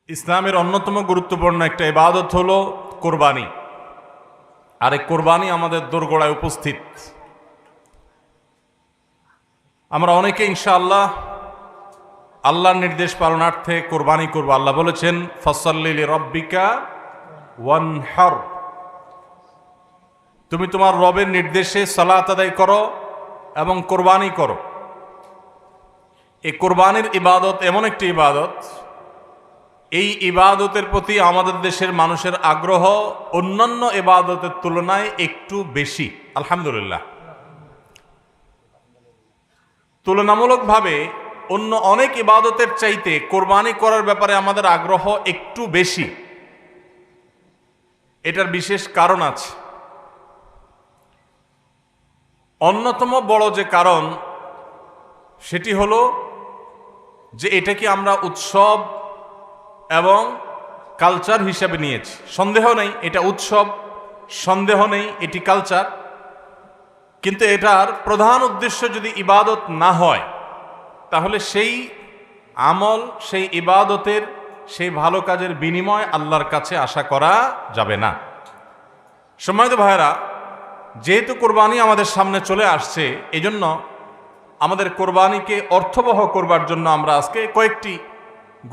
ইসলামের অন্যতম গুরুত্বপূর্ণ একটা ইবাদত হলো কোরবানি। আর এই কোরবানি আমাদের দোরগোড়ায় উপস্থিত। আমরা অনেকে ইনশাআল্লাহ আল্লাহর নির্দেশ পালনার্থে কোরবানি করব। আল্লাহ বলেছেন, ফসল্লি লিরাব্বিকা ওয়ানহার, তুমি তোমার রবের নির্দেশে সালাত আদায় করো এবং কোরবানি করো। এই কোরবানির ইবাদত এমন একটি ইবাদত, এই ইবাদতের প্রতি আমাদের দেশের মানুষের আগ্রহ অন্যান্য ইবাদতের তুলনায় একটু বেশি। আলহামদুলিল্লাহ, তুলনামূলকভাবে অন্য অনেক ইবাদতের চাইতে কোরবানি করার ব্যাপারে আমাদের আগ্রহ একটু বেশি। এটার বিশেষ কারণ আছে। অন্যতম বড় যে কারণ সেটি হলো যে এটাকে আমরা উৎসব এবং কালচার হিসাবে নিয়েছি। সন্দেহ নেই এটা উৎসব, সন্দেহ নেই এটি কালচার, কিন্তু এটার প্রধান উদ্দেশ্য যদি ইবাদত না হয় তাহলে সেই আমল, সেই ইবাদতের, সেই ভালো কাজের বিনিময় আল্লাহর কাছে আশা করা যাবে না। সম্মানিত ভাইরা, যেহেতু কোরবানি আমাদের সামনে চলে আসছে, এজন্য আমাদের কোরবানিকে অর্থবহ করবার জন্য আমরা আজকে কয়েকটি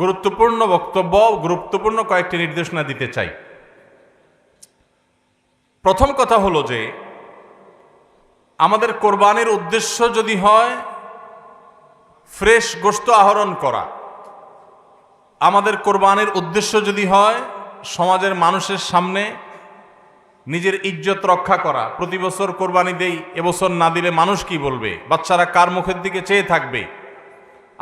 গুরুত্বপূর্ণ বক্তব্য, গুরুত্বপূর্ণ কয়েকটি নির্দেশনা দিতে চাই। প্রথম কথা হলো যে আমাদের কোরবানির উদ্দেশ্য যদি হয় ফ্রেশ গোশত আহরণ করা, আমাদের কোরবানির উদ্দেশ্য যদি হয় সমাজের মানুষের সামনে নিজের ইজ্জত রক্ষা করা, প্রতি বছর কোরবানি দেই, এবছর না দিলে মানুষ কি বলবে, বাচ্চারা কার মুখের দিকে চেয়ে থাকবে,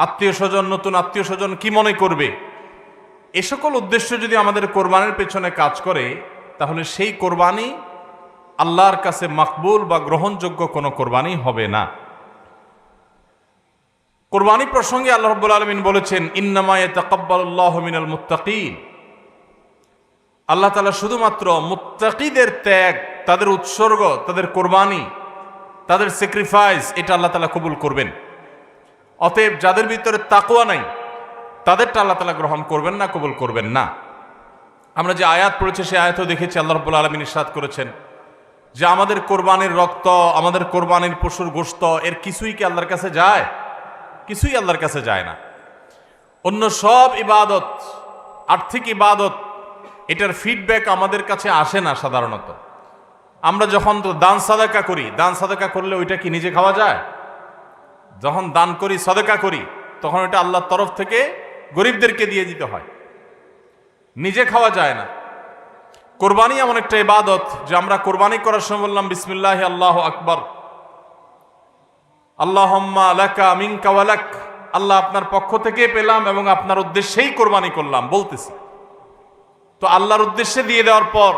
আত্মীয় স্বজন, নতুন আত্মীয় স্বজন কি মনে করবে, এ সকল উদ্দেশ্য যদি আমাদের কোরবানির পেছনে কাজ করে তাহলে সেই কোরবানি আল্লাহর কাছে মাকবুল বা গ্রহণযোগ্য কোনো কোরবানি হবে না। কোরবানি প্রসঙ্গে আল্লাহ রাব্বুল আলামিন বলেছেন, ইন্নামা ইয়াতাকাব্বালুল্লাহু মিনাল মুত্তাকিন, আল্লাহ তাআলা শুধুমাত্র মুত্তাকিদের ত্যাগ, তাদের উৎসর্গ, তাদের কোরবানি, তাদের স্যাক্রিফাইস, এটা আল্লাহ তাআলা কবুল করবেন। অতএব যাদের ভিতরে তাকওয়া নাই তাদেরটা আল্লাহ তাআলা গ্রহণ করবেন না, কবুল করবেন না। আমরা যে আয়াত পড়েছি সেই আয়াতও দেখেছি, আল্লাহ রাব্বুল আলামিন ইরশাদ করেছেন যে আমাদের কোরবানির রক্ত, আমাদের কোরবানির পশুর গোশত, এর কিছুই কি আল্লাহর কাছে যায়? কিছুই আল্লাহর কাছে যায় না। অন্য সব ইবাদত, আর্থিক ইবাদত, এটার ফিডব্যাক আমাদের কাছে আসে না সাধারণত। আমরা যখন দান সাদাকা করি, দান সাদাকা করলে ওইটা কি নিজে খাওয়া যায়? যখন দান করি, সাদাকা করি, তখন ওইটা আল্লাহর তরফ থেকে গরিবদেরকে দিয়ে দিতে হয়, নিজে খাওয়া যায় না। কোরবানি এমন একটা ইবাদত যে আমরা কোরবানি করার সময় বললাম বিসমিল্লাহি আল্লাহু আকবার, আল্লাহুম্মা লাকা মিনকা ওয়া লাক, আল্লাহ আপনার পক্ষ থেকে পেলাম এবং আপনার উদ্দেশ্যেই কোরবানি করলাম বলতেছি। তো আল্লাহর উদ্দেশ্যে দিয়ে দেওয়ার পর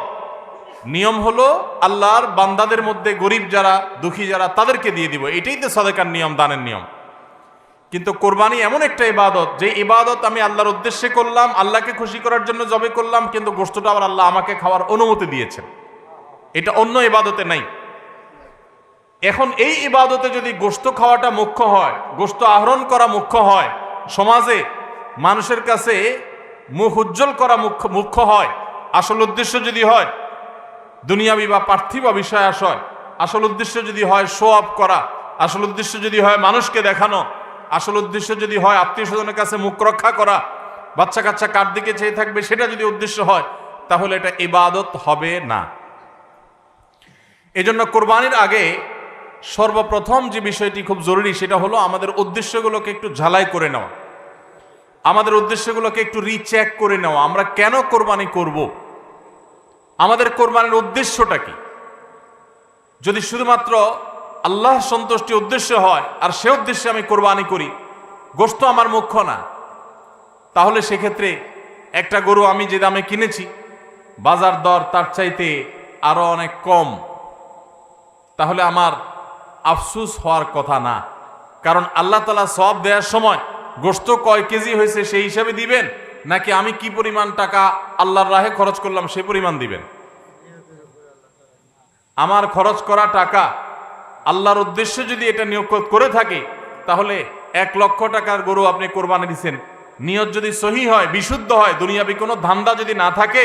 নিয়ম হলো আল্লাহর বান্দাদের মধ্যে গরিব যারা, দুঃখী যারা, তাদেরকে দিয়ে দিব। এটাই তো সাদাকার নিয়ম, দানের নিয়ম। কিন্তু কোরবানি এমন একটা ইবাদত যে ইবাদত আমি আল্লাহর উদ্দেশ্যে করলাম, আল্লাহকে খুশি করার জন্য জবে করলাম, কিন্তু গোশতটা আবার আল্লাহ আমাকে খাওয়ার অনুমতি দিয়েছেন। এটা অন্য ইবাদতে নাই। এখন এই ইবাদতে যদি গোশত খাওয়াটা মুখ্য হয়, গোশত আহরণ করা মুখ্য হয়, সমাজে মানুষের কাছে মুখ উজ্জ্বল করা মুখ্য হয়, আসল উদ্দেশ্য যদি হয় দুনিয়াবি বা পার্থিব বিষয় আশয়, আসল উদ্দেশ্য যদি হয় শো অফ করা, আসল উদ্দেশ্য যদি হয় মানুষকে দেখানো, আসল উদ্দেশ্য যদি হয় আত্মীয় স্বজনের কাছে মুখ রক্ষা করা, বাচ্চা কাচ্চা কার দিকে চেয়ে থাকবে, সেটা যদি উদ্দেশ্য হয় তাহলে এটা ইবাদত হবে না। এজন্য কোরবানির আগে সর্বপ্রথম যে বিষয়টি খুব জরুরি সেটা হলো আমাদের উদ্দেশ্যগুলোকে একটু ঝালাই করে নেওয়া, আমাদের উদ্দেশ্যগুলোকে একটু রিচেক করে নেওয়া। আমরা কেন কোরবানি করব? আমাদের কোরবানির উদ্দেশ্যটা কি? যদি শুধুমাত্র আল্লাহ সন্তুষ্টি উদ্দেশ্য হয় আর সে উদ্দেশ্যে আমি কোরবানি করি, গোশত আমার মুখ্য না, তাহলে সেক্ষেত্রে একটা গরু আমি যে দামে কিনেছি বাজার দর তার চাইতে আরো অনেক কম, তাহলে আমার আফসুস হওয়ার কথা না। কারণ আল্লাহ তাআলা সওয়াব দেওয়ার সময় গোশত কয় কেজি হয়েছে সেই হিসাবে দিবেন, নাকি আমি কি পরিমাণ টাকা আল্লাহর রাহে খরচ করলাম সেই পরিমাণ দিবেন? আমার খরচ করা টাকা আল্লাহর উদ্দেশ্যে যদি এটা নিয়োগ করে থাকে তাহলে 1 লক্ষ টাকার গরু আপনি কোরবানি দিচ্ছেন, নিয়ত যদি সহি হয়, বিশুদ্ধ হয়, দুনিয়াবি কোনো ধান্দা যদি না থাকে,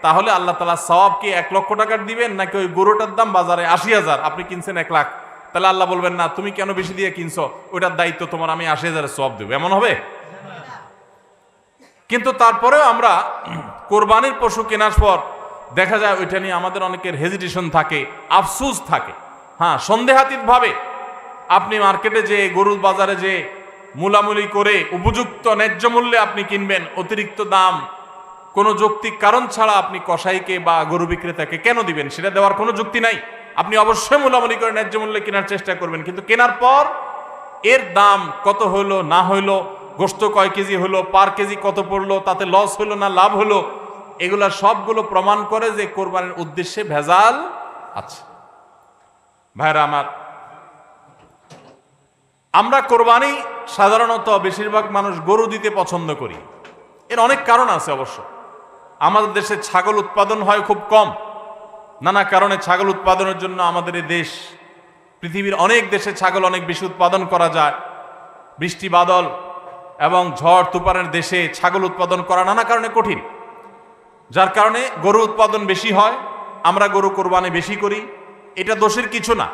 তাহলে আল্লাহ তাআলা সওয়াব কি 1 লক্ষ টাকার দিবেন, নাকি ওই গরুটার দাম বাজারে 80,000, আপনি কিনছেন 1 লাখ, তাহলে আল্লাহ বলবেন না তুমি কেন বেশি দিয়ে কিনছো, ওইটার দায়িত্ব তোমার, আমি 80,000 সওয়াব দেব, এমন হবে? কিন্তু তারপরেও আমরা কোরবানির পশু কেনার পর দেখা যায় ওইটা নিয়ে আমাদের অনেকের হেজিটেশন থাকে, আফসোস থাকে। হ্যাঁ, সন্দেহাতীত ভাবে আপনি মার্কেটে যে গরুর বাজারে যে মূলামূলি করে উপযুক্ত ন্যায্য মূল্যে আপনি কিনবেন, অতিরিক্ত দাম কোনো যৌক্তিক কারণ ছাড়া আপনি কসাইকে বা গরু বিক্রেতাকে কেন দিবেন, সেটা দেওয়ার কোনো যুক্তি নাই। আপনি অবশ্যই মূলামূলি করে ন্যায্য মূল্যে কেনার চেষ্টা করবেন, কিন্তু কেনার পর এর দাম কত হইলো না হইলো, গোশত কয় কেজি হলো, পার কেজি কত পড়লো, তাতে লস হলো না লাভ হলো, এগুলা সবগুলো প্রমাণ করে যে কোরবানির উদ্দেশ্যে ভেজাল আছে। ভাইরা আমার, আমরা কোরবানি সাধারণত বেশিরভাগ মানুষ গরু দিতে পছন্দ করি। এর অনেক কারণ আছে অবশ্য। আমাদের দেশে ছাগল উৎপাদন হয় খুব কম, নানা কারণে ছাগল উৎপাদনের জন্য আমাদের এই দেশ, পৃথিবীর অনেক দেশে ছাগল অনেক বেশি উৎপাদন করা যায়। বৃষ্টি বাদল এবং ঝড় তুফানের দেশে ছাগল উৎপাদন করা নানা কারণে কঠিন, যার কারণে গরু উৎপাদন বেশি হয়, আমরা গরু কোরবানি বেশি করি। এটা দোষের কিছু না,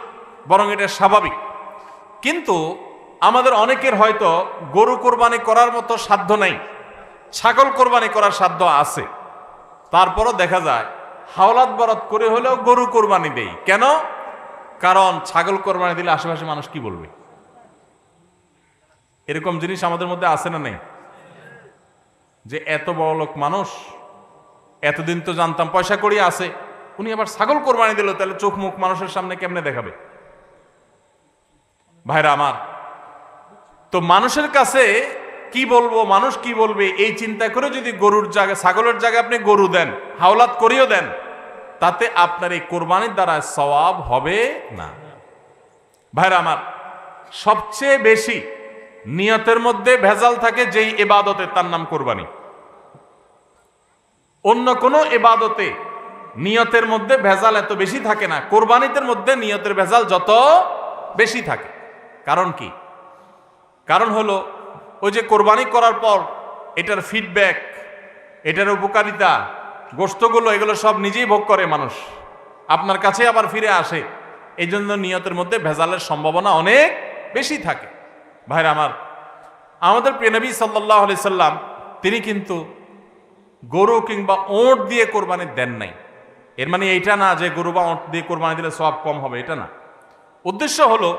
বরং এটা স্বাভাবিক। কিন্তু আমাদের অনেকের হয়তো গরু কোরবানি করার মতো সাধ্য নাই, ছাগল কোরবানি করার সাধ্য আছে। তারপরও দেখা যায় হাওলাত বরাত করে হলেও গরু কোরবানি দেই। কেন? কারণ ছাগল কোরবানি দিলে আশেপাশে মানুষ কি বলবে। এরকম জিনিস আমাদের মধ্যে আছে না নেই? যে এত বড় লোক মানুষ, এতদিন তো জানতাম পয়সা করি আছে, উনি আবার ছাগল কোরবানি দিল, তাহলে চোখ মুখ মানুষের সামনে কেমনে দেখাবে? ভাইরা আমার, তো মানুষের কাছে কি বলবো, মানুষ কি বলবে, এই চিন্তা করে যদি গরুর জায়গায় ছাগলের জায়গায় আপনি গরু দেন, হাওলাত করিও দেন, তাতে আপনার এই কোরবানির দ্বারা সওয়াব হবে না। ভাইরা আমার, সবচেয়ে বেশি নিয়তের মধ্যে ভেজাল থাকে যেই ইবাদতে, তার নাম কোরবানি। অন্য কোনো ইবাদতে নিয়তের মধ্যে ভেজাল এত বেশি থাকে না, কোরবানিদের মধ্যে নিয়তের ভেজাল যত বেশি থাকে। কারণ কি? কারণ হলো ওই যে কোরবানি করার পর এটার ফিডব্যাক, এটার উপকারিতা, গোশতগুলো, এগুলো সব নিজেই ভোগ করে মানুষ, আপনার কাছে আবার ফিরে আসে। এই জন্য নিয়তের মধ্যে ভেজালের সম্ভাবনা অনেক বেশি থাকে। ভাইরা আমার, আমাদের প্রিয় নবী সাল্লাল্লাহু আলাইহি সাল্লাম তিনি কিন্তু গরু কিংবা ওঁট দিয়ে কোরবানি দেন নাই। এর মানে এইটা না যে গরু বা ওঁট দিয়ে কোরবানি দিলে সওয়াব কম হবে, এটা না। উদ্দেশ্য হলো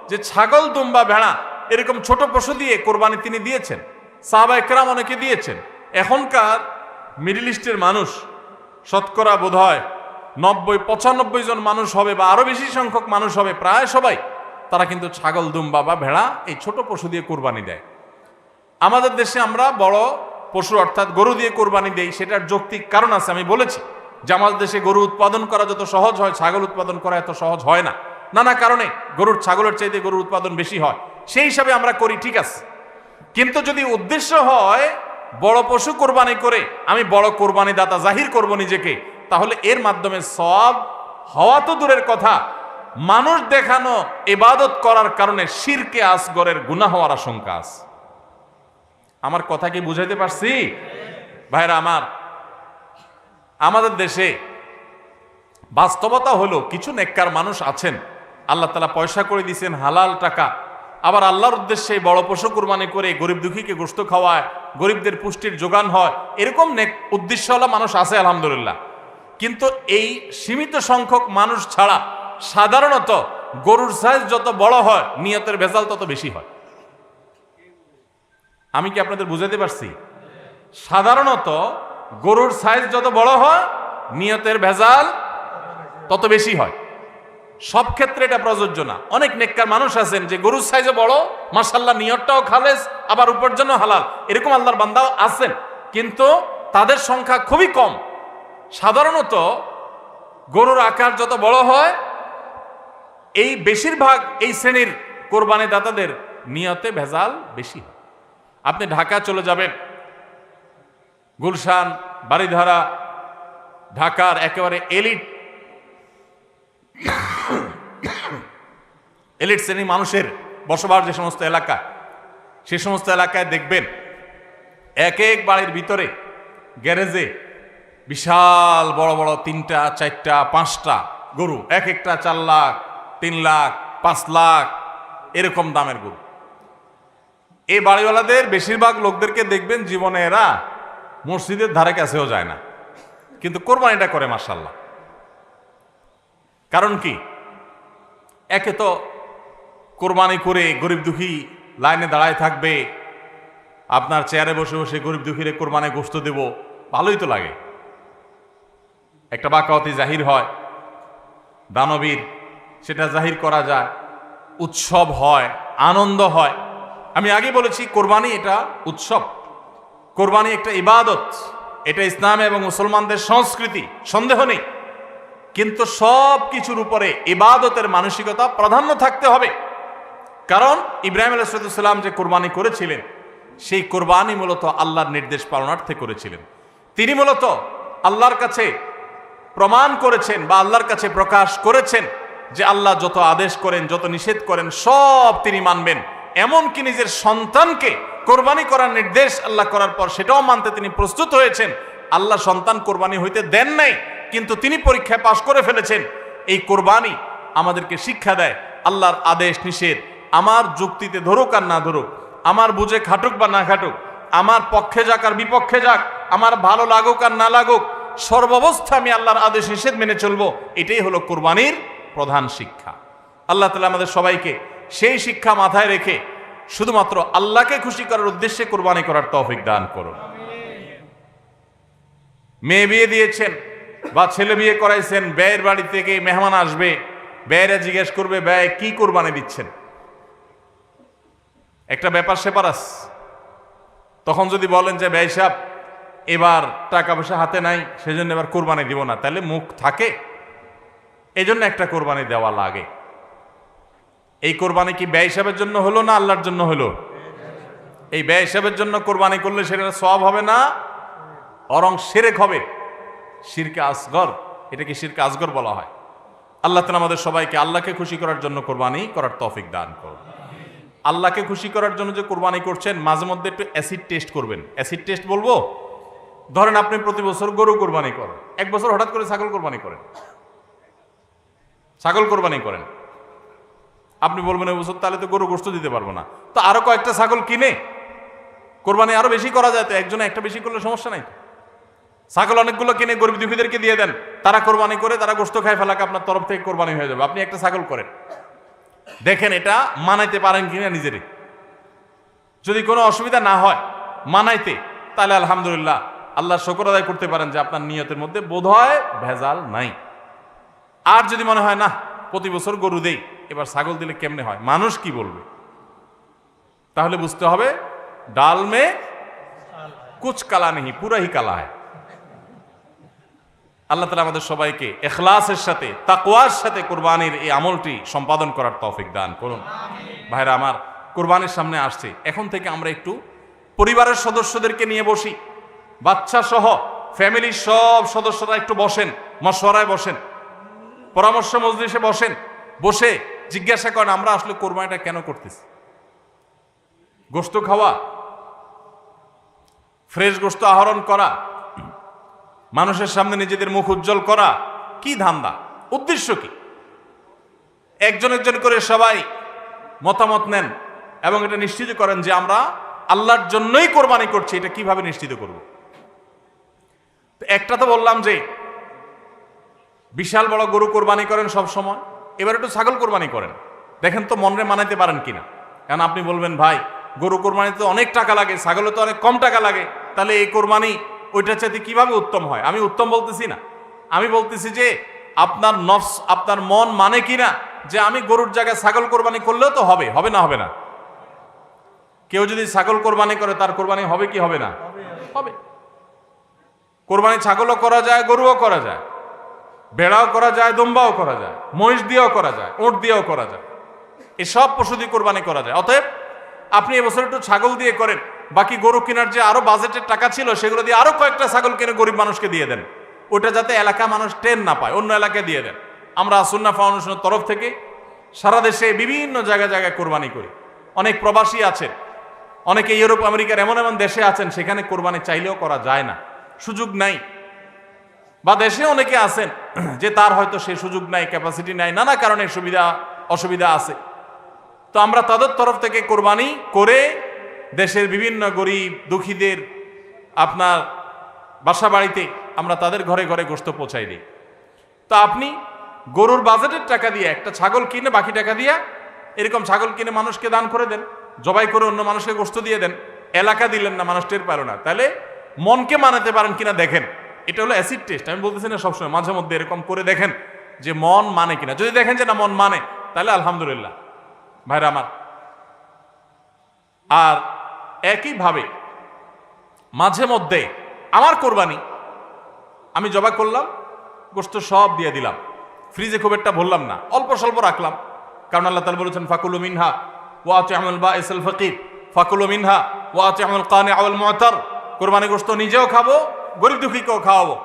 যে ছাগল, দুম্বা, ভেড়া এরকম ছোট পশু দিয়ে কোরবানি তিনি দিয়েছেন, সাহাবায়ে কেরাম অনেকে দিয়েছেন। এখনকার মিডল ইস্টের মানুষ শতকরা বোধহয় 90-95 জন মানুষ হবে, বা আরো বেশি সংখ্যক মানুষ হবে, প্রায় সবাই, তারা কিন্তু ছাগল, দুম্বা বা ভেড়া এই ছোট পশু দিয়ে কোরবানি দেয়। আমাদের দেশে আমরা বড় পশু অর্থাৎ গরু দিয়ে কোরবানি দেই, সেটার যৌক্তিক কারণ আছে। আমি বলেছি যে আমাদের দেশে গরু উৎপাদন করা যত সহজ হয়, ছাগল উৎপাদন করা এত সহজ হয় না, নানা কারণে। গরুর, ছাগলের চাইতে গরুর উৎপাদন বেশি হয়, সেই হিসাবে আমরা করি, ঠিক আছে। কিন্তু যদি উদ্দেশ্য হয় বড় পশু কোরবানি করে আমি বড় কোরবানি দাতা জাহির করব নিজেকে, তাহলে এর মাধ্যমে সওয়াব হওয়া তো দূরের কথা, মানুষ দেখানো ইবাদত করার কারণে শিরকে আসগরের গুনাহ হওয়ার আশঙ্কা আছে। আমার কথা কি বুঝাইতে পারছি? ভাইরা আমার, আমাদের দেশে বাস্তবতা হলো কিছু নেককার মানুষ আছেন, আল্লাহ তাআলা পয়সা করে দিয়েছেন, হালাল টাকা, আবার আল্লাহর উদ্দেশ্যে বড় পশু কুরবানি করে গরিব দুঃখীকে গোশত খাওয়ায়, গরিবদের পুষ্টির যোগান হয়, এরকম নেক উদ্দেশ্যওয়ালা মানুষ আছে আলহামদুলিল্লাহ। কিন্তু এই সীমিত সংখ্যক মানুষ ছাড়া সাধারণত গরুর সাইজ যত বড় হয় নিয়তের ভেজাল তত বেশি হয়। আমি কি আপনাদের বুঝাতে পারছি? সাধারণত গরুর সাইজ যত বড় হয় নিয়তের ভেজাল তত বেশি হয়। সব ক্ষেত্রে এটা প্রযোজ্য না। অনেক নেককার মানুষ আছেন যে গরুর সাইজে বড়, মাশাআল্লাহ নিয়তটাও খালেস, আবার উপার্জনও হালাল, এরকম আল্লাহর বান্দাও আছেন, কিন্তু তাদের সংখ্যা খুবই কম। সাধারণত গরুর আকার যত বড় হয়, এই বেশিরভাগ এই শ্রেণীর কোরবানি দাতাদের নিয়তে ভেজাল বেশি হয়। আপনি ঢাকা চলে যাবেন, গুলশান, বাড়িধারা, ঢাকার একেবারে এলিট শ্রেণীর মানুষের বসবাস যে সমস্ত এলাকা, সে সমস্ত এলাকায় দেখবেন এক এক বাড়ির ভিতরে গ্যারেজে বিশাল বড় বড় 3টা 4টা 5টা গরু, এক একটা 4 লাখ 3 লাখ 5 লাখ এরকম দামের গরু। এই বাড়িওয়ালাদের বেশিরভাগ লোকদেরকে দেখবেন জীবনে এরা মসজিদের ধারে কাছেও যায় না, কিন্তু কোরবানিটা করে মাশাআল্লাহ। কারণ কি? একে তো কোরবানি করে গরিব দুঃখী লাইনে দাঁড়ায় থাকবে, আপনার চেয়ারে বসে বসে গরিব দুঃখীরে কোরবানি গোশত দেব, ভালোই তো লাগে। একটা বাকাওয়াতি জাহির হয়, দানবীর সেটা জাহির করা যায়, উৎসব হয়, আনন্দ হয়। আমি আগে বলেছি কোরবানি এটা উৎসব, কোরবানি একটা ইবাদত, এটা ইসলাম এবং মুসলমানদের সংস্কৃতি, সন্দেহ নেই। কিন্তু সব কিছুর উপরে ইবাদতের মানসিকতা প্রাধান্য থাকতে হবে। কারণ ইব্রাহিম আলাইহিস সালাম যে কোরবানি করেছিলেন, সেই কোরবানি মূলত আল্লাহর নির্দেশ পালনার্থে করেছিলেন। তিনি মূলত আল্লাহর কাছে প্রমাণ করেছেন বা আল্লাহর কাছে প্রকাশ করেছেন যে আল্লাহ যত আদেশ করেন, যত নিষেধ করেন সব তিনি মানবেন। এমনকি নিজের সন্তানকে কোরবানি করার নির্দেশ আল্লাহ করার পর সেটাও মানতে তিনি প্রস্তুত হয়েছেন। আল্লাহ সন্তান কোরবানি হইতে দেন নাই, কিন্তু তিনি পরীক্ষায় পাশ করে ফেলেছেন। এই কোরবানি আমাদেরকে শিক্ষা দেয় আল্লাহর আদেশ নিষেধ আমার যুক্তিতে ধরুক আর না ধরুক, আমার বুঝে খাটুক বা না খাটুক, আমার পক্ষে যাক আর বিপক্ষে যাক, আমার ভালো লাগুক আর না লাগুক, সর্বাবস্থা আমি আল্লাহর আদেশ নিষেধ মেনে চলবো। এটাই হলো কোরবানির প্রধান শিক্ষা। আল্লাহ তাআলা আমাদের সবাইকে সেই শিক্ষা মাথায় রেখে শুধুমাত্র আল্লাহকে খুশি করার উদ্দেশ্যে কোরবানি করার তৌফিক দান করুন। মেয়ে বিয়ে দিয়েছেন বা ছেলে বিয়ে করাইছেন, ব্যয়ের বাড়ি থেকে মেহমান আসবে, ব্যয়েরা জিজ্ঞেস করবে ব্যয় কি কোরবানি দিচ্ছেন, একটা ব্যাপার সেপারাস। তখন যদি বলেন যে ব্যয় সাহেব এবার টাকা পয়সা হাতে নাই, সেজন্য এবার কোরবানি দিব না, তাহলে মুখ থাকে। এই জন্য একটা কোরবানি দেওয়া লাগে। এই কোরবানি কি ব্যয় হিসাবের জন্য হলো না আল্লাহর জন্য হলো? এই ব্যয় হিসাবের জন্য কোরবানি করলে সেটা সওয়াব হবে না, বরং শিরক হবে, শিরকে আসগর। এটাকে শিরকে আসগর বলা হয়। আল্লাহ তাআলা আমাদের সবাইকে আল্লাহকে খুশি করার জন্য কোরবানি করার তৌফিক দান করুন। আল্লাহকে খুশি করার জন্য যে কোরবানি করছেন, মাঝে মধ্যে একটু অ্যাসিড টেস্ট করবেন। অ্যাসিড টেস্ট বলবো, ধরেন আপনি প্রতি বছর গরু কোরবানি করেন, এক বছর হঠাৎ করে ছাগল কোরবানি করেন, ছাগল কোরবানি করেন। আপনি বলবেন এই বছর তাহলে তো গরু গোশত দিতে পারবো না, তো আরো কয়েকটা ছাগল কিনে কোরবানি আরো বেশি করা যায়, তো একজনে একটা বেশি করলে সমস্যা নাই। ছাগল অনেকগুলো কিনে গরিব দুঃখীদেরকে দিয়ে দেন, তারা কোরবানি করে তারা গোশত খায় ফেলাকে আপনার তরফ থেকে কোরবানি হয়ে যাবে। আপনি একটা ছাগল করেন, দেখেন এটা মানাইতে পারেন কিনা নিজেরই। যদি কোনো অসুবিধা না হয় মানাইতে, তাহলে আলহামদুলিল্লাহ আল্লাহ শুকর আদায় করতে পারেন যে আপনার নিয়তের মধ্যে বোধহয় ভেজাল নাই। আর যদি মনে হয় না প্রতি বছর গরু দেই, এবার ছাগল দিলে কেমনে হয়, মানুষ কি বলবে, তাহলে বুঝতে হবে ডাল মে কুচ কালা নেই, পুরা হি কালা হয়। আল্লাহ তাআলা আমাদের সবাইকে ইখলাসের সাথে তাকওয়ার সাথে কুরবানির এই আমলটি সম্পাদন করার তৌফিক দান করুন। ভাইরা আমার, কুরবানির সামনে আসছে, এখন থেকে আমরা একটু পরিবারের সদস্যদেরকে নিয়ে বসি, বাচ্চা সহ ফ্যামিলির সব সদস্যরা একটু বসেন, মশওয়ারায় বসেন, পরামর্শ মজলিসে বসেন, বসে জিজ্ঞাসা করেন আমরা আসলে কোরবানিটা কেন করতেছি। গোশত খাওয়া, ফ্রেশ গোশত আহরণ করা, মানুষের সামনে নিজেদের মুখ উজ্জ্বল করা, কি ধান্দা, উদ্দেশ্য কি? একজন একজন করে সবাই মতামত নেন এবং এটা নিশ্চিত করেন যে আমরা আল্লাহর জন্যই কোরবানি করছি। এটা কিভাবে নিশ্চিত করব? একটা তো বললাম যে বিশাল বড় গরু কোরবানি করেন সব সময়, এবার একটু ছাগল কোরবানি করেন, দেখেন তো মনরে মানাইতে পারেন কিনা। কারণ আপনি বলবেন ভাই গরু কোরবানিতে অনেক টাকা লাগে, ছাগলে তো অনেক কম টাকা লাগে, তাহলে এই কোরবানি ওইটার চাইতে কিভাবে উত্তম হয়? আমি উত্তম বলতেছি না, আমি বলতেছি যে আপনার নফস, আপনার মন মানে কিনা যে আমি গরুর জায়গায় ছাগল কোরবানি করলেও তো হবে, হবে না হবে না? কেউ যদি ছাগল কোরবানি করে তার কোরবানি হবে কি হবে না? হবে। কোরবানি ছাগলও করা যায়, গরুও করা যায়, ভেড়াও করা যায়, দুম্বাও করা যায়, মহিষ দিয়েও করা যায়, উট দিয়েও করা যায়, এসব পশু দিয়ে কোরবানি করা যায়। অতএব আপনি এবছর একটু ছাগল দিয়ে করেন, বাকি গরু কেনার যে আরো বাজেটের টাকা ছিল সেগুলো দিয়ে আরো কয়েকটা ছাগল কিনে গরিব মানুষকে দিয়ে দেন, ওটা যাতে এলাকা মানুষ টেন না পায়, অন্য এলাকায় দিয়ে দেন। আমরা সুন্নাহ ফাউন্ডেশনের তরফ থেকে সারা দেশে বিভিন্ন জায়গায় জায়গায় কোরবানি করি। অনেক প্রবাসী আছেন, অনেকে ইউরোপ আমেরিকার এমন এমন দেশে আছেন সেখানে কোরবানি চাইলেও করা যায় না, সুযোগ নাই। বা দেশে অনেকে আছেন যে তার হয়তো সে সুযোগ নাই, ক্যাপাসিটি নাই, নানা কারণে সুবিধা অসুবিধা আছে। তো আমরা তাদের তরফ থেকে কোরবানি করে দেশের বিভিন্ন গরিব দুঃখীদের আপনার বাসা বাড়িতে আমরা তাদের ঘরে ঘরে গোশত পৌঁছাই দিই। তো আপনি গরুর বাজেটের টাকা দিয়ে একটা ছাগল কিনে বাকি টাকা দিয়ে এরকম ছাগল কিনে মানুষকে দান করে দেন, জবাই করে অন্য মানুষকে গোশত দিয়ে দেন, এলাকা দিলেন না, মানুষ টের পারো না। তাহলে মনকে মানাতে পারেন কিনা দেখেন। এটা হলো অ্যাসিড টেস্ট। আমি বলতেছি না সবসময়, মাঝে মধ্যে এরকম করে দেখেন যে মন মানে কিনা। যদি দেখেন যে না মন মানে, তাহলে আলহামদুলিল্লাহ ভাইরা আমার। আর একইভাবে মাঝে মধ্যে আমার কোরবানি আমি জবাই করলাম, গোশত সব দিয়ে দিলাম, ফ্রিজে খুব একটা ভরলাম না, অল্প স্বল্প রাখলাম। কারণ আল্লাহ তাআলা বলেছেন ফাকুলু মিনহা ওয়া আতি'মুল বাঈসাল ফাকির ফাকুলু মিনহা ওয়া আতি'মুল কানি'a ওয়াল মু'তার। কোরবানি গোশত নিজেও খাবো, গরিব দুঃখীকেও খাওয়াবো,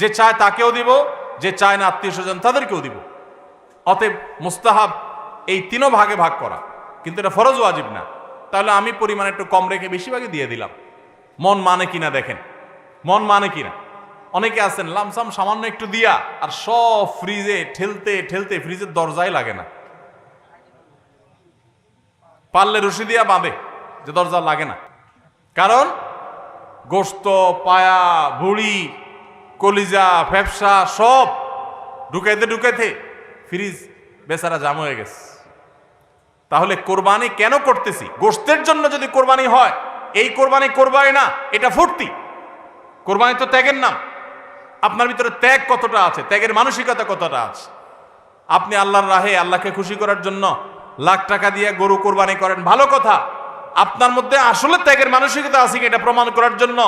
যে চায় তাকেও দিব, যে চায় না আত্মীয় স্বজন তাদেরকেও দিব। অতএব মুস্তাহাব এই তিনও ভাগে ভাগ করা, কিন্তু এটা ফরজ ওয়াজিব না। তাহলে আমি পরিমাণ একটু কম রেখে বেশিরভাগই দিয়ে দিলাম। মন মানে কিনা দেখেন, মন মানে কিনা। অনেকে আছেন লামসাম সামান্য একটু দিয়া আর সব ফ্রিজে ঠেলতে ঠেলতে ফ্রিজের দরজাই লাগে না, পারলে রশি দিয়া বাঁধে যে দরজা লাগে না। কারণ গোশত, পায়া, ভুড়ি, কলিজা, ফ্যাপসা সব ঢুকাইতে ঢুকাইতে ফ্রিজ বেচারা জাম হয়ে গেছে। তাহলে কোরবানি কেন করতেছি? গোশতের জন্য যদি কোরবানি হয়, এই কোরবানি করবাই না, এটা ফুর্তি। কোরবানি তো ত্যাগের নাম। আপনার ভিতরে ত্যাগ কতটা আছে, ত্যাগের মানসিকতা কতটা আছে। আপনি আল্লাহর রাহে আল্লাহকে খুশি করার জন্য লাখ টাকা দিয়ে গরু কোরবানি করেন, ভালো কথা। আপনার মধ্যে আসলে ত্যাগের মানসিকতা আছে কি এটা প্রমাণ করার জন্য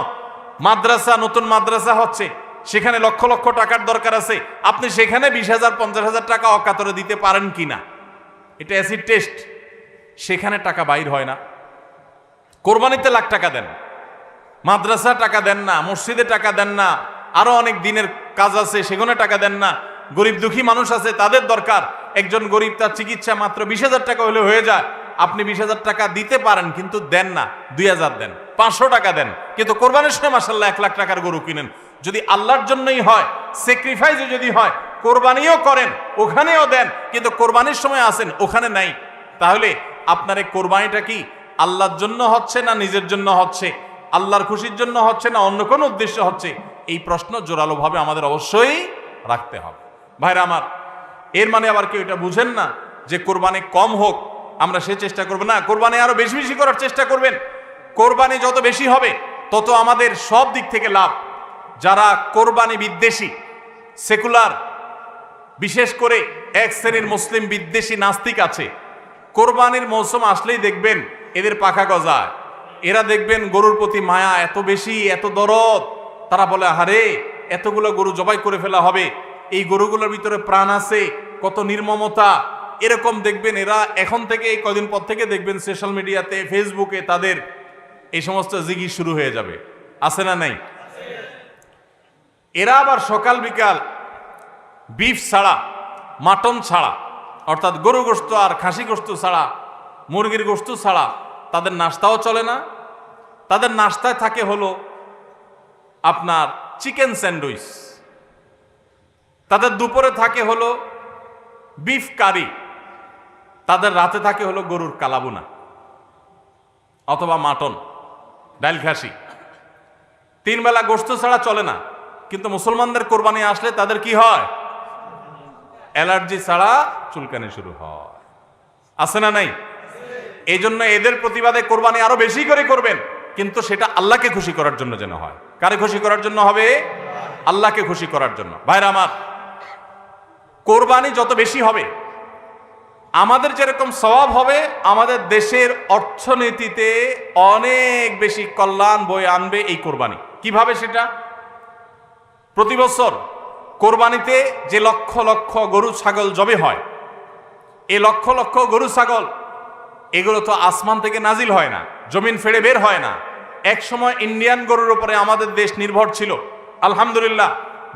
মাদ্রাসা, নতুন মাদ্রাসা হচ্ছে, সেখানে লক্ষ লক্ষ টাকার দরকার আছে, আপনি সেখানে 20,000 50,000 টাকা অকাতরে দিতে পারেন কিনা, এটা অ্যাসিড টেস্ট। সেখানে টাকা বাইর হয় না। কোরবানিতে লাখ টাকা দেন, মাদ্রাসা টাকা দেন না, মসজিদে টাকা দেন না, আরো অনেক দিনের কাজ আছে সেখানে টাকা দেন না। গরিব দুঃখী মানুষ আছে, তাদের দরকার। একজন গরিব তার চিকিৎসা মাত্র 20,000 টাকা হলে হয়ে যায়, আপনি 20,000 টাকা দিতে পারেন কিন্তু দেন না, 2,000 দেন, 500 টাকা দেন, কিন্তু কোরবানির সময় মাশাআল্লাহ 1 লাখ টাকার গরু কিনেন। যদি আল্লাহর জন্যই হয়, স্যাক্রিফাইসও যদি হয়, কোরবানিও করেন, ওখানেও দেন, কিন্তু কোরবানির সময় আসেন ওখানে নাই, তাহলে আপনার এই কোরবানিটা কি আল্লাহর জন্য হচ্ছে না নিজের জন্য হচ্ছে, আল্লাহর খুশির জন্য হচ্ছে না অন্য কোনো উদ্দেশ্য হচ্ছে? এই প্রশ্ন জোরালোভাবে আমাদের অবশ্যই রাখতে হবে। ভাইরা আমার, এর মানে আবার কেউ এটা বুঝেন না যে কোরবানি কম হোক আমরা সে চেষ্টা করব না, কোরবানি আরো বেশি বেশি করার চেষ্টা করবেন। কোরবানি যত বেশি হবে তত আমাদের সব দিক থেকে লাভ। যারা কোরবানি বিদ্বেষী, সেকুলার, বিশেষ করে এক শ্রেণীর মুসলিম বিদ্বেষী নাস্তিক আছে, কোরবানির মৌসুম আসলেই দেখবেন এদের পাখা গজায়। এরা দেখবেন গরুর প্রতি মায়া এত বেশি, এত দরদ। তারা বলে আহারে এতগুলো গরু জবাই করে ফেলা হবে, এই গরুগুলোর ভিতরে প্রাণ আছে, কত নির্মমতা। এরকম দেখবেন এরা এখন থেকে, এই কদিন পর থেকে দেখবেন সোশ্যাল মিডিয়াতে, ফেসবুকে তাদের এই সমস্ত জিগি শুরু হয়ে যাবে, আছে না নাই? এরা আবার সকাল বিকাল বিফ ছাড়া, মাটন ছাড়া, অর্থাৎ গরু গোশত আর খাসি গোশত ছাড়া, মুরগির গোশত ছাড়া তাদের নাস্তাও চলে না। তাদের নাস্তায় থাকে হলো আপনার চিকেন স্যান্ডউইচ, তাদের দুপুরে থাকে হলো বিফ কারি, তাদের রাতে থাকে হলো গরুর কালাবুনা অথবা মাটন, ডাল খাসি। 3 বেলা গোশত ছাড়া চলে না। কিন্তু মুসলমানদের কোরবানি আসলে তাদের কি হয়? অ্যালার্জি ছাড়া চুলকানি শুরু হয়, আছে না নাই? এই জন্য এদের প্রতিবাদে কোরবানি আরো বেশি করে করবেন, কিন্তু সেটা আল্লাহকে খুশি করার জন্য যেন হয়। কারে খুশি করার জন্য হবে? আল্লাহকে খুশি করার জন্য। ভাইরা আমার, কোরবানি যত বেশি হবে আমাদের যেরকম সওয়াব হবে, আমাদের দেশের অর্থনীতিতে অনেক বেশি কল্যাণ বয়ে আনবে এই কোরবানি। কিভাবে সেটা? প্রতি বছর কোরবানিতে যে লক্ষ লক্ষ গরু ছাগল জবে হয়, এই লক্ষ লক্ষ গরু ছাগল এগুলো তো আসমান থেকে নাজিল হয় না, জমিন ফেড়ে বের হয় না। এক সময় ইন্ডিয়ান গরুর উপরে আমাদের দেশ নির্ভর ছিল। আলহামদুলিল্লাহ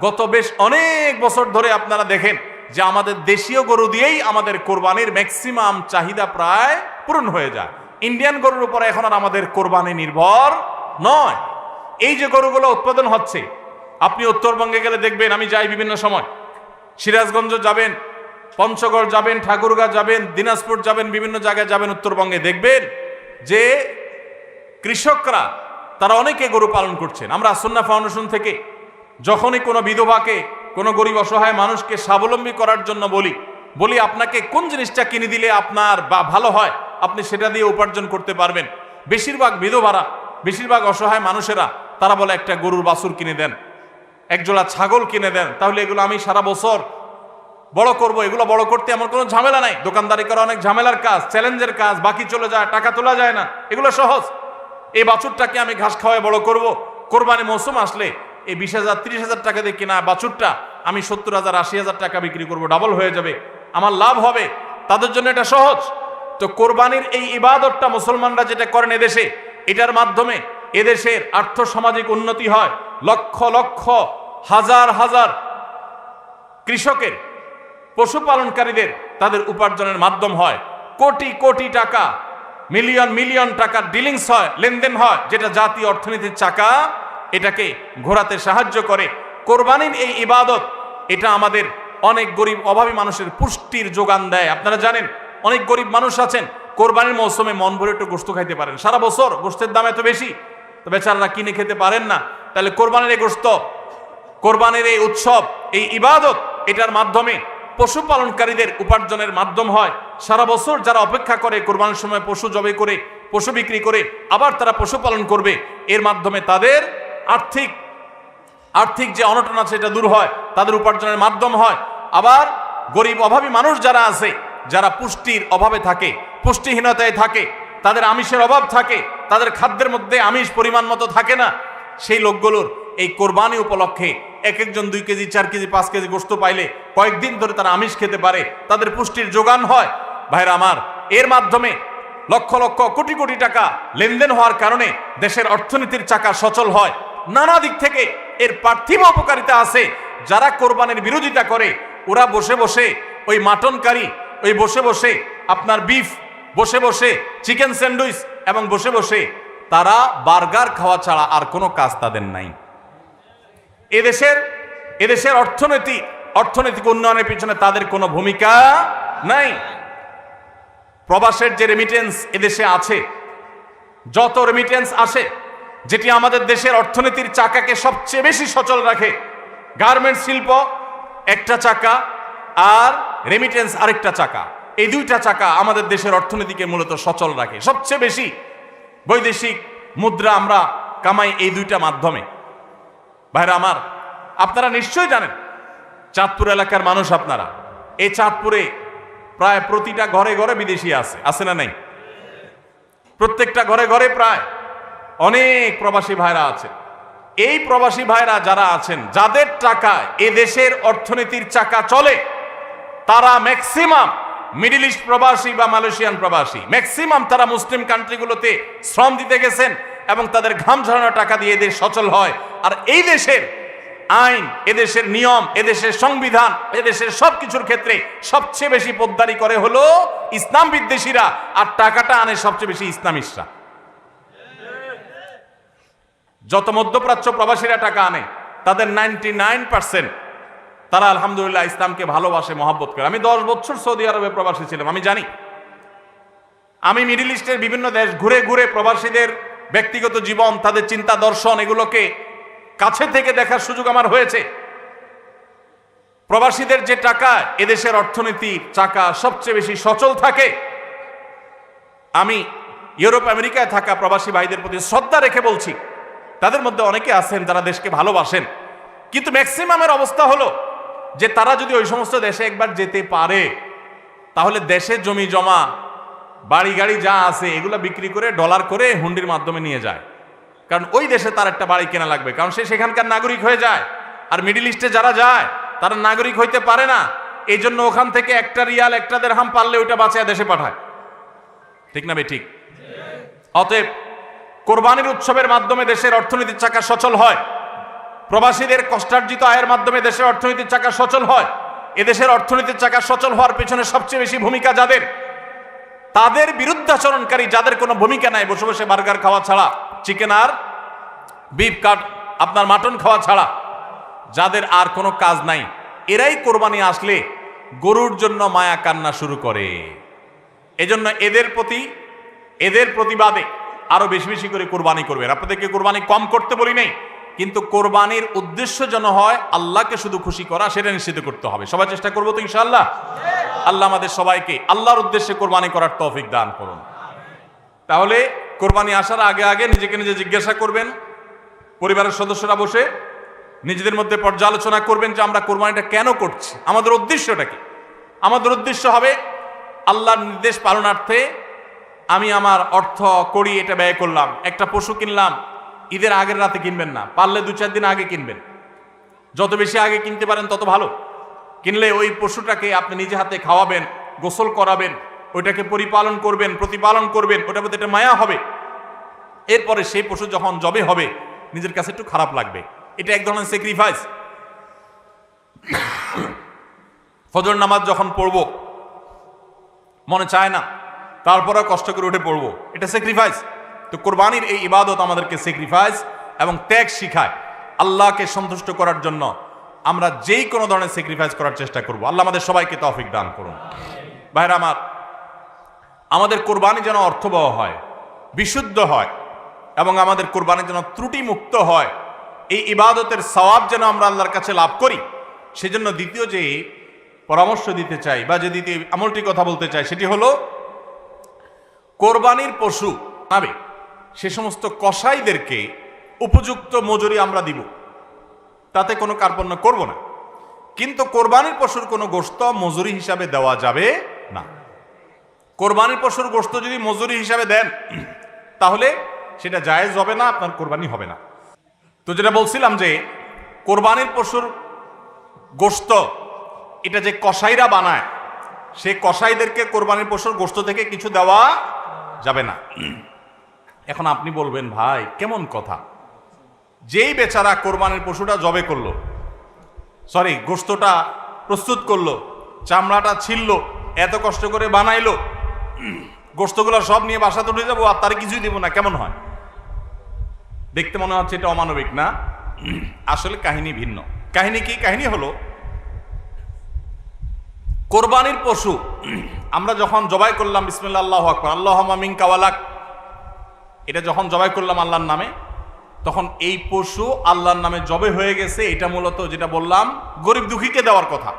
গত বেশ অনেক বছর ধরে আপনারা দেখেন যে আমাদের দেশীয় গরু দিয়েই আমাদের কোরবানির ম্যাক্সিমাম চাহিদা প্রায় পূরণ হয়ে যায়। ইন্ডিয়ান গরুর উপরে এখন আর আমাদের কোরবানি নির্ভর নয়। এই যে গরুগুলো উৎপাদন হচ্ছে, আপনি উত্তরবঙ্গে গেলে দেখবেন, আমি যাই বিভিন্ন সময়, সিরাজগঞ্জ যাবেন, পঞ্চগড় যাবেন, ঠাকুরগাঁ যাবেন, দিনাজপুর যাবেন, বিভিন্ন জায়গায় যাবেন উত্তরবঙ্গে, দেখবেন যে কৃষকরা তারা অনেকে গরু পালন করছেন। আমরা সুন্নাহ ফাউন্ডেশন থেকে যখনই কোনো বিধবাকে, কোনো গরিব অসহায় মানুষকে স্বাবলম্বী করার জন্য বলি আপনাকে কোন জিনিসটা কিনে দিলে আপনার বা ভালো হয়, আপনি সেটা দিয়ে উপার্জন করতে পারবেন। বেশিরভাগ বিধবারা, বেশিরভাগ অসহায় মানুষেরা তারা বলে একটা গরুর বাছুর কিনে দেন, একজোড়া ছাগল কিনে দেন, তাহলে এগুলো আমি সারা বছর বড় করব, এগুলো বড় করতে আমার কোনো ঝামেলা নাই। দোকানদারি করা অনেক ঝামেলার কাজ, চ্যালেঞ্জের কাজ, বাকি চলে যায়, টাকা তোলা যায় না, এগুলো সহজ। এই বাছুরটাকে আমি ঘাস খাওয়ায় বড় করব, কোরবানি মৌসুম আসলে এই 20,000 30,000 টাকা দিয়ে কিনা বাছুরটা আমি 70,000 80,000 টাকা বিক্রি করব, ডাবল হয়ে যাবে, আমার লাভ হবে, তাদের জন্য এটা সহজ। তো কোরবানির এই ইবাদতটা মুসলমানরা যেটা করেন এদেশে, এটার মাধ্যমে এদেশের আর্থ সামাজিক উন্নতি হয়। লক্ষ লক্ষ হাজার হাজার কৃষকের, পশুপালনকারীদের তাদের উপার্জনের মাধ্যম হয়। কোটি কোটি টাকা, মিলিয়ন মিলিয়ন টাকার ডিলিংস হয়, লেনদেন হয়, যেটা জাতীয় অর্থনীতির চাকা এটাকে ঘোরাতে সাহায্য করে। কোরবানির এই ইবাদত এটা আমাদের অনেক গরিব অভাবী মানুষের পুষ্টির যোগান দেয়। আপনারা জানেন অনেক গরিব মানুষ আছেন কোরবানির মৌসুমে মন ভরে একটু গোশত খাইতে পারেন, সারা বছর গোশতের দাম এত বেশি, তো বেচারারা কিনে খেতে পারেন না। তাহলে কোরবানির এই গোশত, কোরবানির এই উৎসব, এই ইবাদত, এটার মাধ্যমে পশুপালনকারীদের উপার্জনের মাধ্যম হয়। সারা বছর যারা অপেক্ষা করে কোরবানির সময় পশু জবাই করে, পশু বিক্রি করে আবার তারা পশুপালন করবে, এর মাধ্যমে তাদের আর্থিক যে অনটন আছে এটা দূর হয়, তাদের উপার্জনের মাধ্যম হয়। আবার গরিব অভাবী মানুষ যারা আছে, যারা পুষ্টির অভাবে থাকে, পুষ্টিহীনতায় থাকে, তাদের আমিষের অভাব থাকে, তাদের খাদ্যের মধ্যে আমিষ পরিমাণ মতো থাকে না, সেই লোকগুলোর এই কোরবানি উপলক্ষে এক একজন 2 কেজি 4 কেজি 5 কেজি গোশত পাইলে কয়েকদিন ধরে তারা আমিষ খেতে পারে, তাদের পুষ্টির যোগান হয়। ভাইরা আমার, এর মাধ্যমে লক্ষ লক্ষ কোটি কোটি টাকা লেনদেন হওয়ার কারণে দেশের অর্থনীতির চাকা সচল হয়। নানা দিক থেকে এর পার্থিব উপকারিতা আছে। যারা কোরবানির বিরোধিতা করে ওরা বসে বসে ওই মাটন কারি, ওই বসে বসে আপনার বিফ, বসে বসে চিকেন স্যান্ডউইচ এবং বসে বসে তারা বার্গার খাওয়া ছাড়া আর কোনো কাজ তাদের নাই। এদেশের অর্থনৈতিক উন্নয়নের পিছনে তাদের কোনো ভূমিকা নাই। প্রবাসের যে রেমিটেন্স এদেশে আছে, যত রেমিটেন্স আসে, যেটি আমাদের দেশের অর্থনীতির চাকাকে সবচেয়ে বেশি সচল রাখে, গার্মেন্টস শিল্প একটা চাকা আর রেমিটেন্স আরেকটা চাকা, এই দুইটা চাকা আমাদের দেশের অর্থনীতিকে মূলত সচল রাখে। সবচেয়ে বেশি বৈদেশিক মুদ্রা আমরা কামাই এই দুইটা মাধ্যমে। ভাইরা আমার, আপনারা নিশ্চয়ই জানেন চাঁদপুর এলাকার মানুষ আপনারা, এই চাঁদপুরে প্রায় প্রতিটা ঘরে ঘরে বিদেশি আছে না নাই? প্রত্যেকটা ঘরে ঘরে প্রায় অনেক প্রবাসী ভাইরা আছে। এই প্রবাসী ভাইরা যারা আছেন, যাদের টাকায় এ দেশের অর্থনীতির চাকা চলে, তারা ম্যাক্সিমাম মিডল ইস্ট প্রবাসী বা মালয়েশিয়ান প্রবাসী, ম্যাক্সিমাম তারা মুসলিম কান্ট্রিগুলোতে শ্রম দিতে গেছেন এবং তাদের ঘাম ঝরানো টাকা দিয়ে এদের সচল হয়। আর এই দেশের আইন, এদেশের নিয়ম, এদেশের সংবিধান, এদেশের সবকিছুর ক্ষেত্রে সবচেয়ে বেশি পোদ্দারি করে হলো ইসলাম বিদ্বেষীরা, আর টাকাটা আনে সবচেয়ে বেশি ইসলামিস্টরা। যত মধ্যপ্রাচ্য প্রবাসীরা টাকা আনে, তাদের 99% তারা আলহামদুলিল্লাহ ইসলামকে ভালোবাসে, মহব্বত করে। আমি 10 বছর সৌদি আরবে প্রবাসী ছিলাম, আমি জানি। আমি মিডল ইস্টের বিভিন্ন দেশ ঘুরে ঘুরে প্রবাসীদের ব্যক্তিগত জীবন, তাদের চিন্তা দর্শন, এগুলোকে কাছে থেকে দেখার সুযোগ আমার হয়েছে। প্রবাসীদের যে টাকা এদেশের অর্থনীতির চাকা সবচেয়ে বেশি সচল থাকে। আমি ইউরোপ আমেরিকায় থাকা প্রবাসী ভাইদের প্রতি শ্রদ্ধা রেখে বলছি, তাদের মধ্যে অনেকে আছেন যারা দেশকে ভালোবাসেন, কিন্তু ম্যাক্সিমামের অবস্থা হলো যে তারা যদি ওই সমস্ত দেশে একবার যেতে পারে, তাহলে দেশে জমি জমা, বাড়ি গাড়ি যা আছে এগুলো বিক্রি করে ডলার করে হুন্ডির মাধ্যমে নিয়ে যায়। কারণ ওই দেশে তার একটা বাড়ি কেনা লাগবে, কারণ সে সেখানকার নাগরিক হয়ে যায়। আর মিডল ইস্টে যারা যায় তারা নাগরিক হইতে পারে না, এই জন্য ওখান থেকে একটা রিয়াল, একটা দেরহাম পারলে ওইটা বাঁচিয়ে দেশে পাঠায়। ঠিক না ঠিক? অতএব কোরবানির উৎসবের মাধ্যমে দেশের অর্থনীতির চাকা সচল হয়। প্রবাসীদের কষ্টার্জিত আয়ের মাধ্যমে দেশের অর্থনীতির চাকা সচল হয়। এদেশের অর্থনীতির চাকা সচল হওয়ার পেছনে সবচেয়ে বেশি ভূমিকা যাদের, তাদের বিরুদ্ধাচরণকারী, যাদের কোনো ভূমিকা নাই, বসে বসে বার্গার খাওয়া ছাড়া, চিকেন আর বিফ কাট আপনার মাটন খাওয়া ছাড়া যাদের আর কোনো কাজ নাই, এরাই কোরবানি আসলে গরুর জন্য মায়া কান্না শুরু করে। এজন্য এদের প্রতিবাদে আরো বেশি বেশি করে কোরবানি করবেন। আপনাদেরকে কোরবানি কম করতে বলি নাই, কিন্তু কোরবানির উদ্দেশ্য যেন হয় আল্লাহকে শুধু খুশি করা, সেটা নিশ্চিত করতে হবে। সবাই চেষ্টা করবো তো ইনশাআল্লাহ। আল্লাহ আমাদের সবাইকে আল্লাহর উদ্দেশ্যে কোরবানি করার তৌফিক দান করুন। তাহলে কোরবানি আসার আগে আগে নিজেকে নিজে জিজ্ঞাসা করবেন, পরিবারের সদস্যরা বসে নিজেদের মধ্যে পর্যালোচনা করবেন যে আমরা কোরবানিটা কেন করছি, আমাদের উদ্দেশ্যটা কি। আমাদের উদ্দেশ্য হবে আল্লাহর নির্দেশ পালনার্থে আমি আমার অর্থ করি, এটা ব্যয় করলাম। একটা পশু কিনলাম, ঈদের আগের রাতে কিনবেন না, পারলে 2-4 দিন আগে কিনবেন। যত বেশি আগে কিনতে পারেন তত ভালো। কিনলে ওই পশুটাকে আপনি নিজে হাতে খাওয়াবেন, গোসল করাবেন, ওইটাকে পরিপালন করবেন, প্রতিপালন করবেন, ওটার মধ্যে একটা মায়া হবে। এরপরে সেই পশু যখন জবে হবে নিজের কাছে একটু খারাপ লাগবে। এটা এক ধরনের স্যাক্রিফাইস। ফজর নামাজ যখন পড়বো মনে চায় না, তারপরে কষ্ট করে উঠে পড়বো, এটা স্যাক্রিফাইস। তো কোরবানির এই ইবাদত আমাদেরকে স্যাক্রিফাইস এবং ত্যাগ শিখায়। আল্লাহকে সন্তুষ্ট করার জন্য আমরা যেই কোনো ধরনের স্যাক্রিফাইস করার চেষ্টা করব। আল্লাহ আমাদের সবাইকে তৌফিক দান করুন। ভাইরা আমার, আমাদের কোরবানি যেন অর্থবহ হয়, বিশুদ্ধ হয়, এবং আমাদের কোরবানি যেন ত্রুটি মুক্ত হয়, এই ইবাদতের সওয়াব যেন আমরা আল্লাহর কাছে লাভ করি, সেজন্য দ্বিতীয় যে পরামর্শ দিতে চাই বা যে দ্বিতীয় আমলটি কথা বলতে চাই সেটি হলো কোরবানির পশু নাবে সে সমস্ত কসাইদেরকে উপযুক্ত মজুরি আমরা দিব, তাতে কোনো কার্পণ্য করব না। কিন্তু কোরবানির পশুর কোনো গোশত মজুরি হিসাবে দেওয়া যাবে না। কোরবানির পশুর গোশত যদি মজুরি হিসাবে দেন তাহলে সেটা জায়েজ হবে না, আপনার কোরবানি হবে না। তো যেটা বলছিলাম যে কোরবানির পশুর গোশত এটা যে কসাইরা বানায়, সে কসাইদেরকে কোরবানির পশুর গোশত থেকে কিছু দেওয়া যাবে না। এখন আপনি বলবেন, ভাই কেমন কথা, যেই বেচারা কোরবানির পশুটা জবে করলো, সরি গোশতটা প্রস্তুত করলো, চামড়াটা ছিললো, এত কষ্ট করে বানাইলো, গোশতগুলো সব নিয়ে বাসাতে উঠে যাবো আর তার কিছুই দিব না, কেমন হয়? দেখতে মনে হচ্ছে এটা অমানবিক না? আসলে কাহিনী ভিন্ন। কাহিনী কি? কাহিনী হলো কোরবানির পশু আমরা যখন জবাই করলাম, বিসমিল্লাহ আল্লাহু আকবার, আল্লাহুম্মা মিনকা ওয়ালাক, এটা যখন জবাই করলাম আল্লাহর নামে, তখন এই পশু আল্লাহর নামে জবে হয়ে গেছে। এটা মূলত যেটা বললাম গরিব দুঃখীকে দেওয়ার কথা।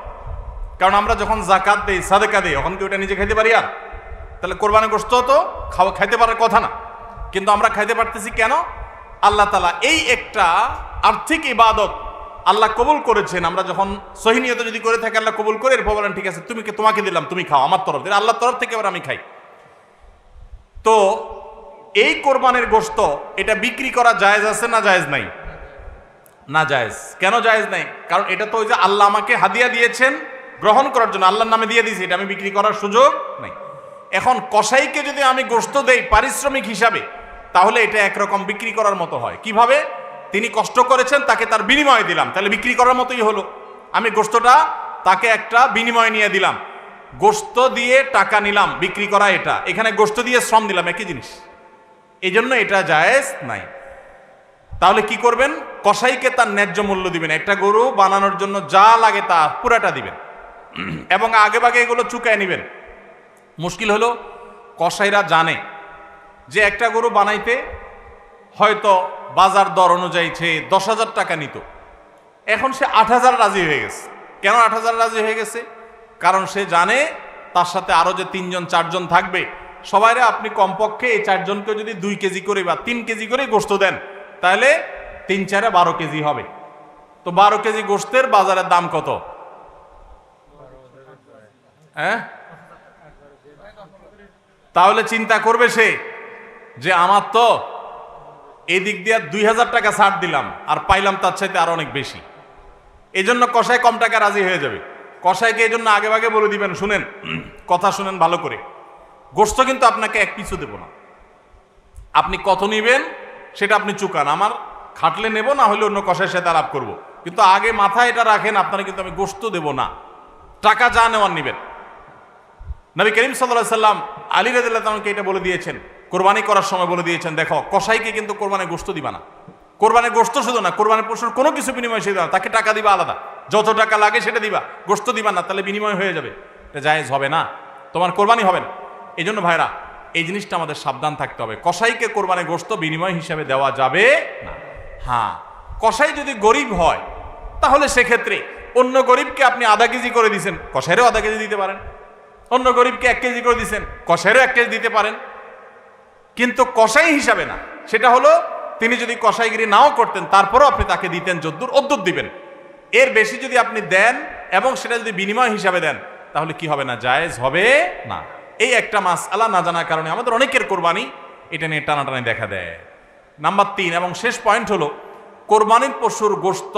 কারণ আমরা যখন জাকাত দেই, সাদেকা দেই, তখন কি ওটা নিজে খাইতে পারি? আর তাহলে কোরবানির গোশত তো খাইতে পারার কথা না, কিন্তু আমরা খাইতে পারতেছি কেন? আল্লাহ তাআলা এই একটা আর্থিক ইবাদত আল্লাহ কবুল করেছেন। আমরা যখন সহি নিয়তে যদি করে থাকি আল্লাহ কবুল করে, এরপর বলেন ঠিক আছে তোমাকে দিলাম, তুমি খাও, আমার তরফ থেকে, আল্লাহর তরফ থেকে এবার আমি খাই। তো এই কোরবানির গোশত এটা বিক্রি করা জায়েজ আছে না জায়েজ নাই? না জায়েজ। কেন জায়েজ নাই? কারণ এটা তো ওই যে আল্লাহ আমাকে হাদিয়া দিয়েছেন গ্রহণ করার জন্য, আল্লাহর নামে দিয়ে দিয়েছি, এটা আমি বিক্রি করার সুযোগ নাই। এখন কসাইকে যদি আমি গোশত দেই পারিশ্রমিক হিসাবে, তাহলে এটা একরকম বিক্রি করার মতো হয়। কিভাবে? তিনি কষ্ট করেছেন, তাকে তার বিনিময়ে দিলাম, তাহলে বিক্রি করার মতোই হলো। আমি গোশতটা তাকে একটা বিনিময় নিয়ে দিলাম, গোশত দিয়ে টাকা নিলাম, বিক্রি করা এটা, এখানে গোশত দিয়ে শ্রম দিলাম, একই জিনিস। এই জন্য এটা জায়েজ নাই। তাহলে কি করবেন? কসাইকে তার ন্যায্য মূল্য দিবেন। একটা গরু বানানোর জন্য যা লাগে তা পুরাটা দিবেন এবং আগে ভাগে এগুলো চুকায় নেবেন। মুশকিল হলো কসাইরা জানে যে একটা গরু বানাইতে হয়তো বাজার দর অনুযায়ী সে 10,000 টাকা নিত, এখন সে 8,000 রাজি হয়ে গেছে। কেন 8,000 রাজি হয়ে গেছে? কারণ সে জানে তার সাথে আরো যে 3-4 জন থাকবে, সবাইরে আপনি কমপক্ষে এই 4 জনকে যদি 2 কেজি করে বা 3 কেজি করে গোশত দেন, তাহলে 3-4 12 কেজি হবে। তো 12 কেজি গোশতের বাজারের দাম কত? হ্যাঁ, তাহলে চিন্তা করবে সে যে আমার তো এই দিক দিয়ে 2,000 টাকা ছাড় দিলাম আর পাইলাম তার চাইতে আরো অনেক বেশি। এই জন্য কসাই কম টাকা রাজি হয়ে যাবে। কসাইকে এই জন্য আগে ভাগে বলে দিবেন, শুনেন, কথা শুনেন ভালো করে, গোশত কিন্তু আপনাকে এক পিছু দেব না, আপনি কত নিবেন সেটা আপনি চুকান, আমার খাটলে নেব, না হলে অন্য কসাইয়ের সাথে আলাপ করবো, কিন্তু আগে মাথায় এটা রাখেন আপনারা কিন্তু আমি গোশত দেব না, টাকা যা নেওয়ার নিবেন। নবী করিম সাল্লাল্লাহু আলাইহি সাল্লাম আলী রাদিয়াল্লাহু তাআলা এটা বলে দিয়েছেন, কোরবানি করার সময় বলে দিয়েছেন, দেখো কসাইকে কিন্তু কোরবানির গোশত দিবা না। কোরবানির গোশত শুধু না, কোরবানির পশুর কোনো কিছু বিনিময় সে দিবা না, তাকে টাকা দিবা আলাদা, যত টাকা লাগে সেটা দিবা, গোশত দিবা না, তাহলে বিনিময় হয়ে যাবে, এটা জায়েজ হবে না, তোমার কোরবানি হবে না। এই জন্য ভাইরা এই জিনিসটা আমাদের সাবধান থাকতে হবে, কসাইকে কোরবানির গোশত বিনিময় হিসাবে দেওয়া যাবে না। হ্যাঁ, কসাই যদি গরিব হয় তাহলে সেক্ষেত্রে অন্য গরিবকে আপনি আধা কেজি করে দিচ্ছেন, কসাইরও আধা কেজি দিতে পারেন, অন্য গরিবকে 1 কেজি করে দিচ্ছেন, কসাইরও 1 কেজি দিতে পারেন, কিন্তু কসাই হিসাবে না। সেটা হলো তিনি যদি কসাইগিরি নাও করতেন তারপরও আপনি তাকে দিতেন যদ্দুর অদ্দুর দিবেন। এর বেশি যদি আপনি দেন এবং সেটা যদি বিনিময় হিসাবে দেন তাহলে কি হবে না, জায়েজ হবে না। এই একটা মাসআলা না জানার কারণে আমাদের অনেকের কোরবানি এটা নিয়ে টানাটানি দেখা দেয়। নাম্বার 3 এবং শেষ পয়েন্ট হলো, কোরবানির পশুর গোশত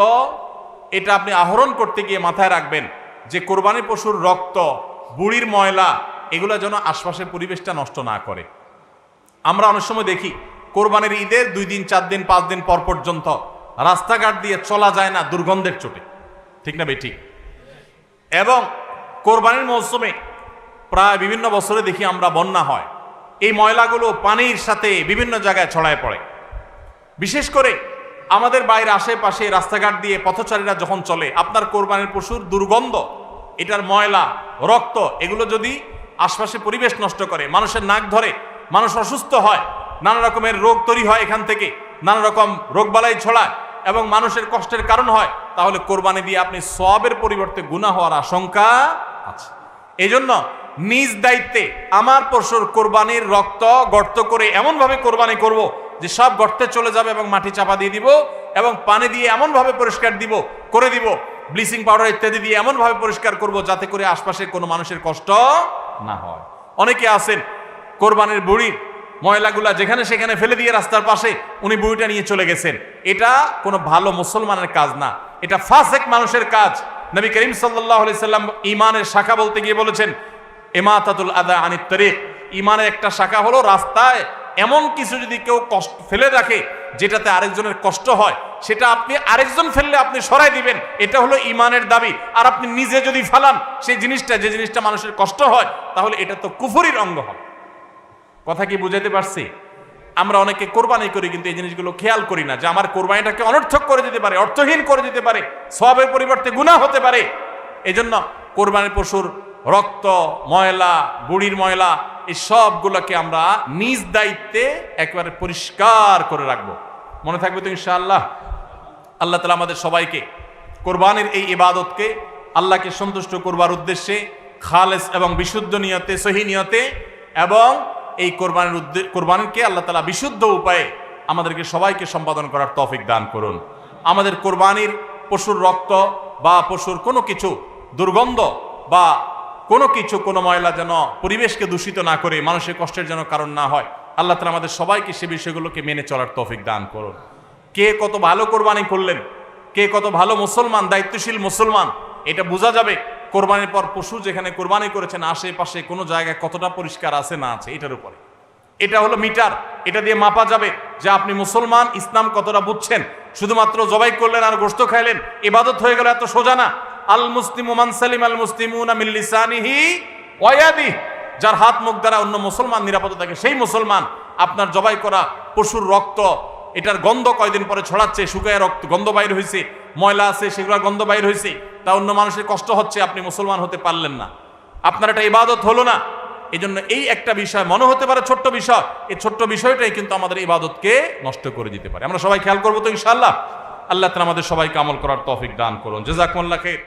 এটা আপনি আহরণ করতে গিয়ে মাথায় রাখবেন যে কোরবানির পশুর রক্ত, বুড়ির ময়লা এগুলো যেন আশপাশের পরিবেশটা নষ্ট না করে। আমরা অনেক সময় দেখি কোরবানির ঈদের 2 দিন 4 দিন 5 দিন পর পর্যন্ত রাস্তাঘাট দিয়ে চলা যায় না দুর্গন্ধের চোটে, ঠিক না বেঠিক? এবং কোরবানির মৌসুমে প্রায় বিভিন্ন বছরে দেখি আমরা বন্যা হয়, এই ময়লাগুলো পানির সাথে বিভিন্ন জায়গায় ছড়ায় পড়ে। বিশেষ করে আমাদের বাইরে আশেপাশে রাস্তাঘাট দিয়ে পথচারীরা যখন চলে, আপনার কোরবানির পশুর দুর্গন্ধ, এটার ময়লা, রক্ত এগুলো যদি আশপাশে পরিবেশ নষ্ট করে, মানুষের নাক ধরে, মানুষ অসুস্থ হয়, নানা রকমের রোগ তৈরি হয়, এখান থেকে নানা রকম রোগবালাই ছড়ায় এবং মানুষের কষ্টের কারণ হয়, তাহলে কোরবানি দিয়ে আপনি সওয়াবের পরিবর্তে গুনাহ হওয়ার আশঙ্কা আছে। এই জন্য নিজ দায়িত্বে আমার পশুর কোরবানির রক্ত গর্ত করে এমনভাবে কোরবানি করব যে সব গর্তে চলে যাবে এবং মাটি চাপা দিয়ে দিব এবং পানি দিয়ে এমনভাবে পরিষ্কার করে দিব, ব্লিচিং পাউডার ইত্যাদি দিয়ে এমনভাবে পরিষ্কার করব যাতে করে আশপাশে কোনো মানুষের কষ্ট না হয়। অনেকে আছেন কোরবানির বুড়ির ময়লাগুলা যেখানে সেখানে ফেলে দিয়ে রাস্তার পাশে উনি বুড়িটা নিয়ে চলে গেছেন, এটা কোনো ভালো মুসলমানের কাজ না, এটা ফাসেক মানুষের কাজ। নবী করিম সাল্লাল্লাহু আলাইহি সাল্লাম ঈমানের শাখা বলতে গিয়ে বলেছেন, ইমাতাতুল আদা আনিত তারিক, ঈমানের একটা শাখা হলো রাস্তায় এমন কিছু যদি কেউ কষ্ট ফেলে রাখে যেটাতে আরেকজনের কষ্ট হয়, সেটা আপনি আরেকজন ফেললে আপনি সরাই দিবেন, এটা হলো ঈমানের দাবি। আর আপনি নিজে যদি ফালান সেই জিনিসটা, যে জিনিসটা মানুষের কষ্ট হয়, তাহলে এটা তো কুফরির অঙ্গ হবে। কথা কি বুঝাইতে পারছি? আমরা অনেকে কোরবানি করি কিন্তু এই জিনিসগুলো খেয়াল করি না যে আমার কোরবানিটাকে অনর্থক করে দিতে পারে, অর্থহীন করে দিতে পারে, সওয়াবের পরিবর্তে গুনাহ হতে পারে। এই জন্য কোরবানির পশুর রক্ত, ময়লা, বুড়ির ময়লা এই সবগুলোকে আমরা নিজ দায়িত্বে একেবারে পরিষ্কার করে রাখবো। মনে থাকবে তো ইনশাআল্লাহ? আল্লাহ তাআলা আমাদের সবাইকে কোরবানির এই ইবাদতকে আল্লাহকে সন্তুষ্ট করবার উদ্দেশ্যে খালেস এবং বিশুদ্ধ নিয়তে, সহি নিয়তে এবং এই কোরবানিকে আল্লাহ তাআলা বিশুদ্ধ উপায়ে আমাদেরকে সবাইকে সম্পাদন করার তৌফিক দান করুন। আমাদের কোরবানির পশুর রক্ত বা পশুর কোনো কিছু দুর্গন্ধ বা কোনো কিছু, কোনো ময়লা যেন পরিবেশকে দূষিত না করে, মানুষের কষ্টের যেন কারণ না হয়। আল্লাহ তাআলা আমাদের সবাইকে সে বিষয়গুলোকে মেনে চলার তৌফিক দান করুন। কে কত ভালো কোরবানি করলেন, কে কত ভালো মুসলমান, দায়িত্বশীল মুসলমান, এটা বোঝা যাবে কোরবানির পর পশু যেখানে কোরবানি করেছেন আশেপাশে কোনো জায়গায় কতটা পরিষ্কার আছে না আছে, এটার উপরে। এটা হলো মিটার, এটা দিয়ে মাপা যাবে যে আপনি মুসলমান, ইসলাম কতটা বুঝছেন। শুধুমাত্র জবাই করলেন আর গোশত খাইলেন ইবাদত হয়ে গেল, এত সোজা না। আল মুসলিমু মান সালিমা আল মুসলিমুনা মিন লিসানিহি ওয়া ইয়াদিহি, যার হাত মুখ দ্বারা অন্য মুসলমান নিরাপদ থাকে সেই মুসলমান। আপনার জবাই করা পশুর রক্ত, এটার গন্ধ কয়দিন পরে ছড়াচ্ছে, শুকায় রক্ত গন্ধ বাইর হয়েছে, ময়লা আছে সেগুলোর গন্ধ বাইর হয়েছে, তা অন্য মানুষের কষ্ট হচ্ছে, আপনি মুসলমান হতে পারলেন না, আপনার এটা ইবাদত হলো না। এই জন্য এই একটা বিষয় মনে হতে পারে ছোট্ট বিষয়, এই ছোট্ট বিষয়টাই কিন্তু আমাদের ইবাদতকে নষ্ট করে দিতে পারে। আমরা সবাই খেয়াল করবো তো ইনশাআল্লাহ। আল্লাহ তাআলা আমাদের সবাইকে আমল করার তৌফিক দান করুন। জাযাকুমুল্লাহ খাইর।